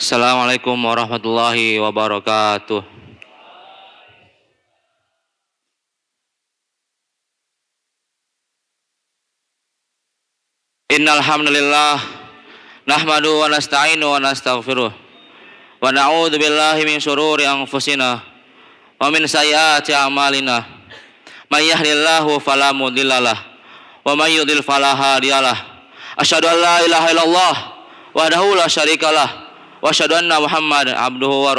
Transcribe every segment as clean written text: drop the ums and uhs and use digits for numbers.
Assalamualaikum warahmatullahi wabarakatuh. Innal hamdalillah nahmadu wa nasta'inu wa nastaghfiruh wa na'udzu billahi min syururi anfusina wa min sayyiati a'malina. May yahdihillahu fala mudhillalah wa may yudhlil fala hadiyalah. Asyhadu an la ilaha illallah wahdahu la syarikalah wa asyhadu anna Muhammadan abduhu wa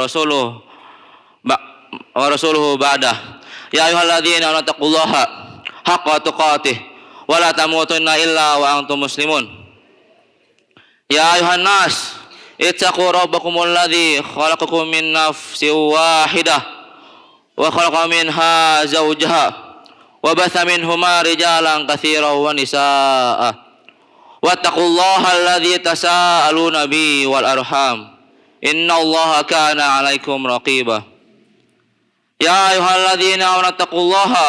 rasuluhu ba'dah. Ya ayyuhalladzina amanu taqullaha haqqa tuqatih wa la tamutunna illa wa antum muslimun. Ya ayuhan nas ittaqu rabbakumul ladzi khalaqakum min nafsin wahidah wa khalaqa minha zawjaha wa batha minhuma rijalan katsiran wa nisaa'a wattaqullaha alladzi tasaaluna bihi wal arham innallaha kana 'alaikum raqiba. Ya ayyuhalladzina amanu taqullaha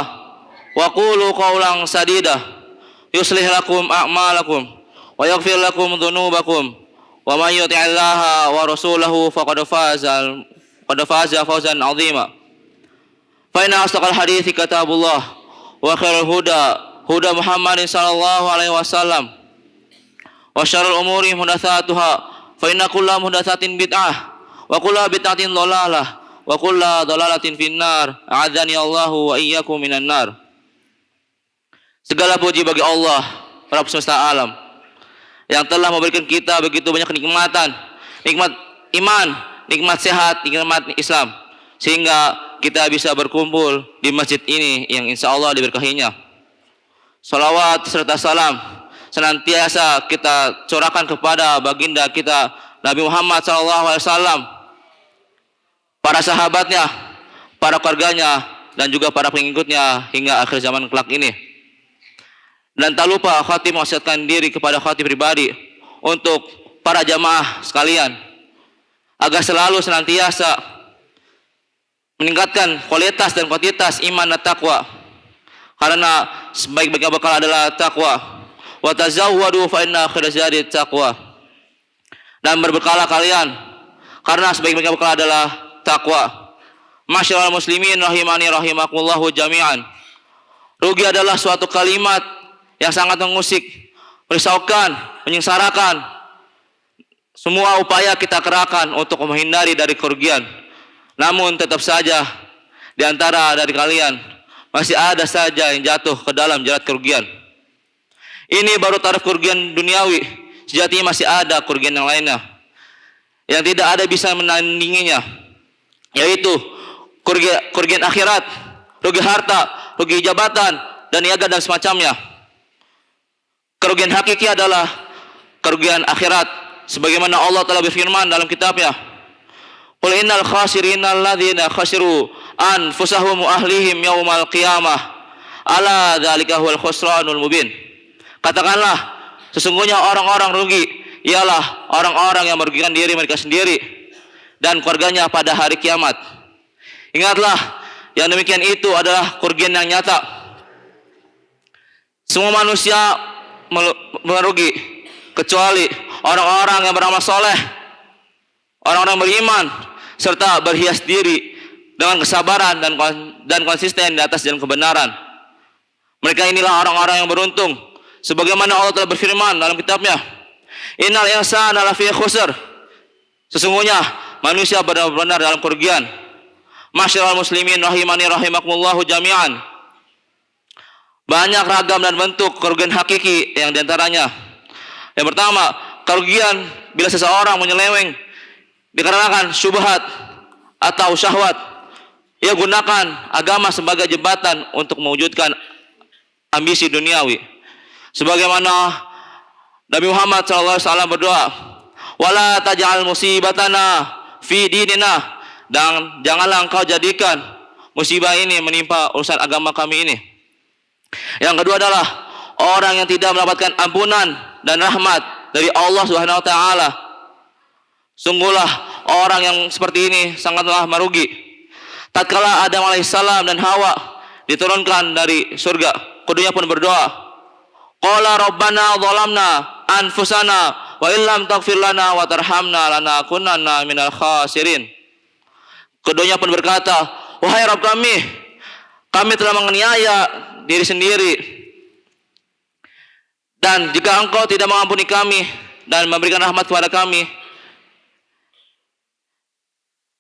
wa qulu qawlan sadida yuslih lakum a'malakum wa yaghfir lakum dhunubakum wa may yuti'illaha wa rasulahu faqad faza fawzan 'azima. Fa inna asdaqal hadithi kitabullah wa khairul huda Muhammadin sallallahu alaihi wasallam wa syarrul umuri muhdatsatuha fa inna kulla muhdatsatin bid'ah wa kulla bid'atin dhalalah wa kulla dhalalatin finnar. A'adzani Allahu wa iyyakum minan nar. Segala puji bagi Allah, Rabb semesta alam, yang telah memberikan kita begitu banyak kenikmatan, nikmat iman, nikmat sehat, nikmat Islam, sehingga kita bisa berkumpul di masjid ini yang insya Allah diberkahinya. Salawat serta salam senantiasa kita curahkan kepada baginda kita Nabi Muhammad SAW, para sahabatnya, para keluarganya, dan juga para pengikutnya hingga akhir zaman kelak ini. Dan tak lupa khatib mewasiatkan diri kepada khatib pribadi untuk para jamaah sekalian agar selalu senantiasa meningkatkan kualitas dan kuantitas iman dan takwa, karena sebaik-baiknya bekal adalah takwa. Wa tazawwadu fa inna khairaz zadi taqwa. Dan berbekalah kalian karena sebaik-baiknya bekal adalah takwa. Masyaallah muslimin rahimani rahimakumullahu jami'an. Rugi adalah suatu kalimat yang sangat mengusik, merisaukan, menyengsarakan. Semua upaya kita kerahkan untuk menghindari dari kerugian. Namun tetap saja di antara dari kalian masih ada saja yang jatuh ke dalam jerat kerugian. Ini baru taraf kerugian duniawi. Sejatinya masih ada kerugian yang lainnya yang tidak ada bisa menandinginya, yaitu kerugian akhirat, rugi harta, rugi jabatan, dan niaga dan semacamnya. Kerugian hakiki adalah kerugian akhirat, sebagaimana Allah telah berfirman dalam kitabnya, qul innal khasirina alladzina khasiru anfusahum wa ahlihim yaumal qiyamah ala dzalika huwal khusranul mubin. Katakanlah, sesungguhnya orang-orang rugi ialah orang-orang yang merugikan diri mereka sendiri dan keluarganya pada hari kiamat. Ingatlah, yang demikian itu adalah kerugian yang nyata. Semua manusia merugi kecuali orang-orang yang beramal soleh, orang-orang beriman, serta berhias diri dengan kesabaran dan konsisten di atas jalan kebenaran. Mereka inilah orang-orang yang beruntung, sebagaimana Allah telah berfirman dalam kitabnya, innal insana lafi khusr. Sesungguhnya manusia benar-benar dalam kerugian. Masyaallah muslimin rahimani rahimakumullahu jami'an. Banyak ragam dan bentuk kerugian hakiki, yang diantaranya, yang pertama, kerugian bila seseorang menyeleweng dikarenakan syubhat atau syahwat. Ia gunakan agama sebagai jembatan untuk mewujudkan ambisi duniawi. Sebagaimana Nabi Muhammad SAW berdoa, wala taj'al musibatana fi dinina, dan janganlah engkau jadikan musibah ini menimpa urusan agama kami ini. Yang kedua adalah orang yang tidak mendapatkan ampunan dan rahmat dari Allah Subhanahu wa taala. Sungguhlah orang yang seperti ini sangatlah merugi. Tatkala Adam alaihissalam dan Hawa diturunkan dari surga, keduanya pun berdoa, qala rabbana zalamna anfusana wa illam taghfir lana wa tarhamna lanakunanna minal khasirin. Keduanya pun berkata, wahai Rabb kami telah menganiaya diri sendiri. Dan jika Engkau tidak mengampuni kami dan memberikan rahmat kepada kami,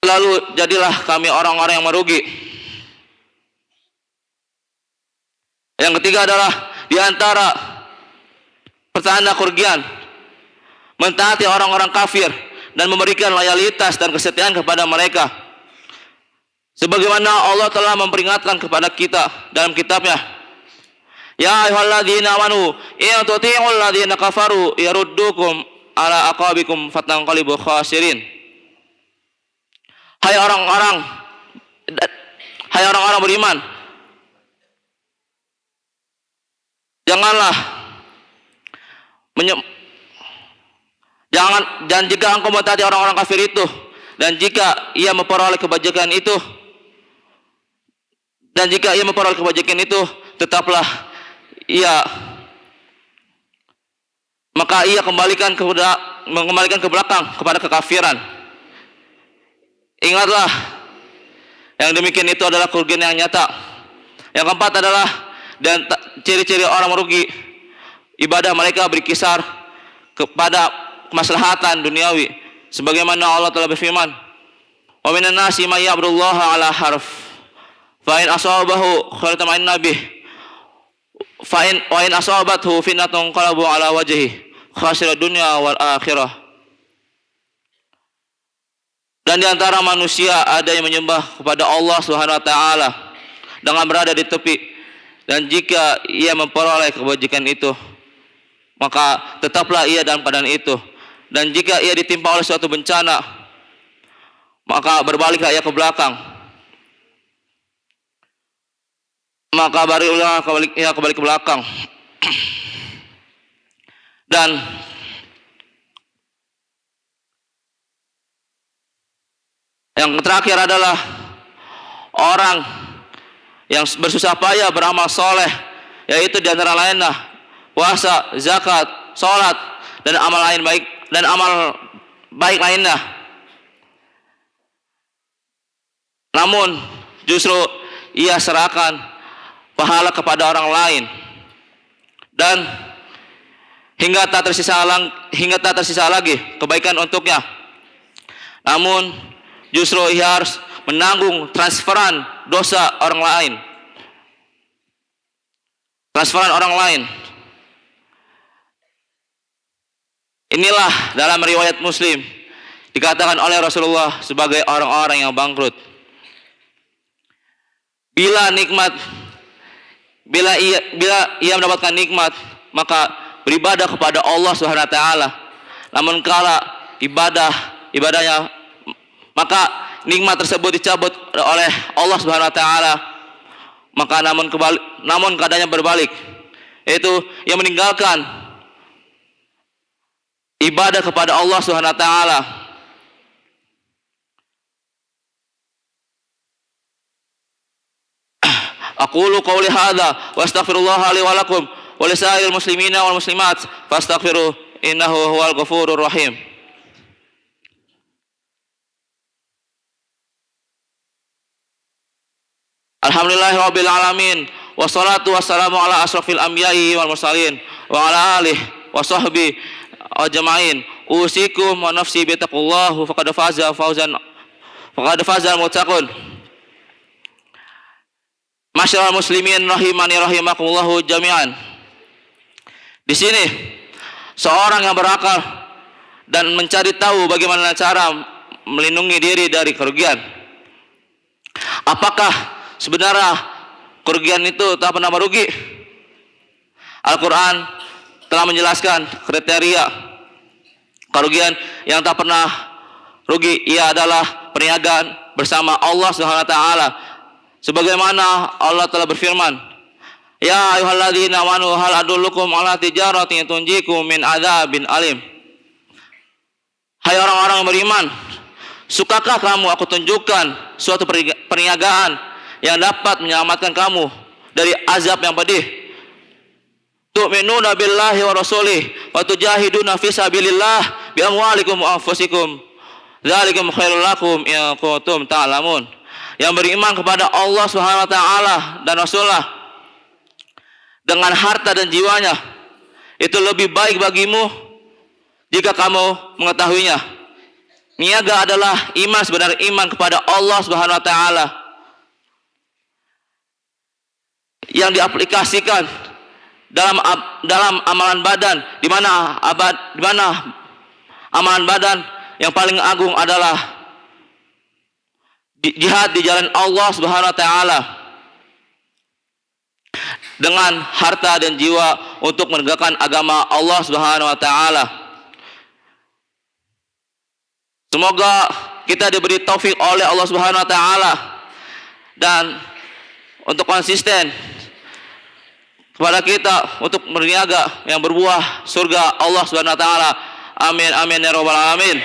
lalu jadilah kami orang-orang yang merugi. Yang ketiga adalah di antara pertanda kerugian, mentaati orang-orang kafir dan memberikan loyalitas dan kesetiaan kepada mereka. Sebagaimana Allah telah memperingatkan kepada kita dalam kitabnya, ya ayyuhalladzina amanu in tuti'ul ladzina kafaru yaruddukum ala aqabikum fatanqalibu khasirin. Hai orang-orang beriman, dan jika engkau mentaati orang-orang kafir itu, dan jika ia memperoleh kebajikan itu, tetaplah maka ia mengembalikan ke belakang kepada kekafiran. Ingatlah, yang demikian itu adalah kerugian yang nyata. Yang keempat adalah dan ciri-ciri orang merugi, ibadah mereka berkisar kepada kemaslahatan duniawi, sebagaimana Allah telah berfirman, wa minan nasi may ya'budullaha ala harf fa in asabahu khairan tama'inna bih wa in asabathu fitnatun qalabu ala wajhihi khasira dunya wal akhirah. Dan di antara manusia ada yang menyembah kepada Allah Subhanahu wa taala dengan berada di tepi, dan jika ia memperoleh kebajikan itu, maka tetaplah ia dalam keadaan itu. Dan jika ia ditimpa oleh suatu bencana, maka berbaliklah ia ke belakang. Maka barulah ia kembali ke belakang. Dan yang terakhir adalah orang yang bersusah payah beramal soleh, yaitu di antara lainnya puasa, zakat, sholat, dan amal baik lainnya. Namun justru ia serahkan pahala kepada orang lain, dan hingga tak tersisa lagi kebaikan untuknya. Namun justru ia harus menanggung transferan dosa orang lain. Inilah dalam riwayat Muslim dikatakan oleh Rasulullah sebagai orang-orang yang bangkrut. Bila ia mendapatkan nikmat, maka beribadah kepada Allah Subhanahu wa taala. Namun kala ibadahnya, maka nikmat tersebut dicabut oleh Allah Subhanahu wa taala. Maka namun keadaannya berbalik, yaitu ia meninggalkan ibadah kepada Allah Subhanahu wa taala. Aqulu qouli hadza wa astaghfirullah li wa lakum wa lisairil muslimina wal muslimat fastaghfiruh innahu huwal ghafurur rahim. Alhamdulillahirabbil alamin wassalatu wassalamu ala asrofil anbiya'i wal mursalin wa ala alihi wa sahbihi ajma'in. Usikum wa nafsi bi taqwallah faqad faza al-muttaqun. Masyaallah muslimin rahimani rahimakumullah jami'an. Di sini seorang yang berakal dan mencari tahu bagaimana cara melindungi diri dari kerugian. Apakah sebenarnya kerugian itu tak pernah merugi? Al-Quran telah menjelaskan kriteria kerugian yang tak pernah rugi. Ia adalah perniagaan bersama Allah Subhanahu wa taala. Sebagaimana Allah telah berfirman, ya ayyuhalladzina amanu hal adullukum ala tijaratin tunjikum min adzabin alim. Hai orang-orang yang beriman, sukakah kamu aku tunjukkan suatu perniagaan yang dapat menyelamatkan kamu dari azab yang pedih? tu'minuna billahi wa rasulih wa tujahiduna fi sabilillah bi amwalikum wa anfusikum dzalikum khairul lakum in kuntum ta'lamun. Yang beriman kepada Allah Subhanahu wa taala dan Rasulullah dengan harta dan jiwanya itu lebih baik bagimu jika kamu mengetahuinya. Niaga adalah iman, sebenarnya iman kepada Allah Subhanahu wa taala yang diaplikasikan dalam amalan badan, di mana amalan badan yang paling agung adalah jihad di jalan Allah Subhanahu wa taala dengan harta dan jiwa untuk menegakkan agama Allah Subhanahu wa taala. Semoga kita diberi taufik oleh Allah Subhanahu wa taala dan untuk konsisten kepada kita untuk berniaga yang berbuah surga Allah Subhanahu wa taala. Amin amin ya rabbal alamin.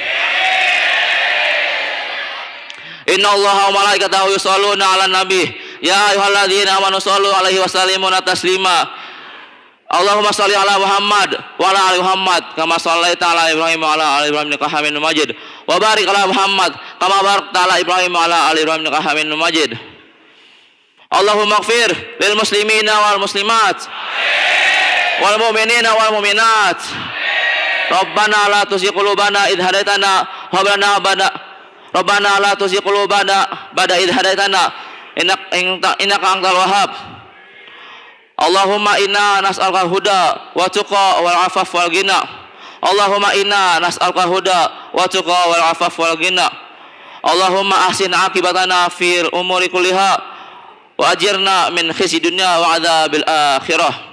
Inna Allaha wa malaikatahu yusholluna 'alan nabi ya ayyuhalladzina amanu shollu 'alaihi wa sallimu taslima. Allahumma shalli ala Muhammad wa ala ali Muhammad kama shallaita ala Ibrahim wa ala ali Ibrahim innaka Hamidum Majid. Wa barik ala Muhammad kama barakta ala Ibrahim wa ala ali Ibrahim innaka Hamidum Majid. Allahumma ighfir lil muslimina wal muslimat wal mu'minina wal mu'minat. Rabbana la tuzigh qulubana idh hadaitana wa hab lana Rabbana la tuzigh qulubana ba'da idh hadaitana innaka antal wahhab. Allahumma inna nas'aluka huda wa tuqa wal afaf wal ghina. Allahumma inna nas'aluka huda wa tuqa wal afaf wal ghina. Allahumma ahsin aqibatana fil umuri kulliha wa ajirna min khizyi dunya wa adzabil akhirah.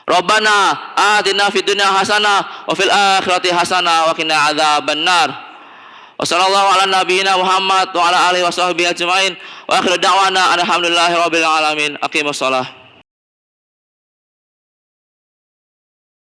Rabbana atina fid dunya hasanah wa fil akhirati hasanah wa qina adzabannar. Wa sallallahu ala nabiyyina Muhammad wa ala alihi wa sahbihi ajmain wa akhiru da'wana alhamdulillahi rabbil alamin. Aqimus shalah.